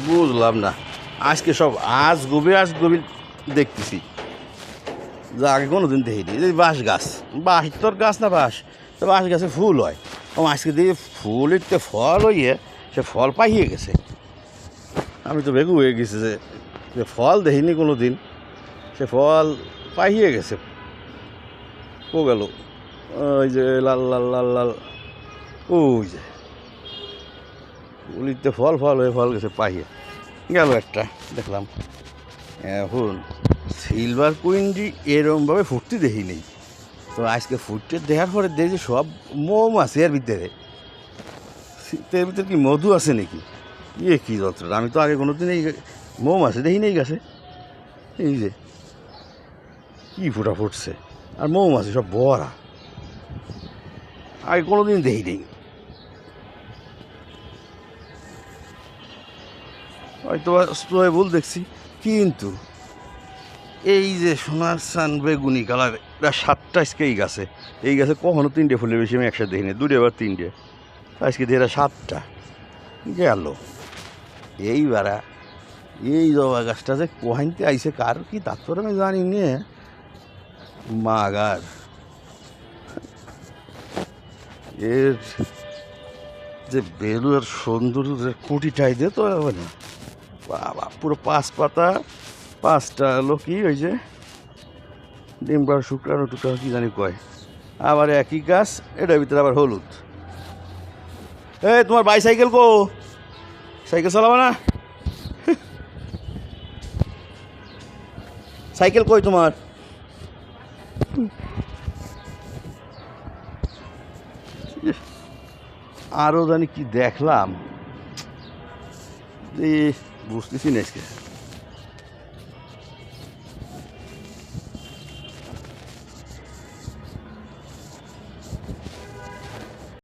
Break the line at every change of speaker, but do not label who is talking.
বুঝলাম না আজকে সব আজ গভীর দেখতেছি যা আগে কোনো দিন দেখিনি এই বাঁশ তোর গাছ না তো বাঁশ গাছে ফুল হয় ও আজকে দিয়ে ফুল ইতে ফল হইয়ে সে ফল পাইয়ে গেছে। আমি তো বেগু হয়ে গেছি যে ফল দেখিনি কোনো দিন, সে ফল পাইয়ে গেছে। ও গেল ওই যে লাল লাল লাল লাল ওই যে ফুলিতে ফল হয়ে ফল গেছে পাইয়ে গেল একটা দেখলাম। এখন সিলভার কুইনটি এরমভাবে ফুটতে দেখি নেই, তো আজকে ফুটতে দেখার পরে দেখি সব মৌমাছি এর ভিতরে, এর ভিতরে কি মধু আছে নাকি কী যন্ত্রটা, আমি তো আগে কোনো দিন এই মৌমাছি দেখি নেই গাছে। এই যে কী ফুটা ফুটছে আর মৌমাছি সব ভরা, আগে কোনো দিন দেখি নেই। হয়তো ভুল দেখছি, কিন্তু এই যে সোনার সান বেগুনি কালার এটা 7টা আজকে এই গাছে কখনো 3টে ফুলের বেশি আমি একসাথে দেখিনি, 2টে বা 3টে, আজকে দিয়ে 7টা গেল। এইবারা এই জবা গাছটা যে কোহাইনতে আইসে কার কি তাৎপর আমি জানি নে মাগার এর যে বেলুর সৌন্দর্যের কুটিটাই দিয়ে তো না বাবা, পুরো 5 পাতা 5টা হলো কি ওই যে ডিম্বার শুক্রাণু টুকরা কি জানি কয়, আবার একই গাছ এটার ভিতরে আবার হলুদ। তোমার বাইসাইকেল কো, সাইকেল চালাবা না? সাইকেল কই তোমার? আরও জানি কি দেখলাম বুঝতেছি না আজকে।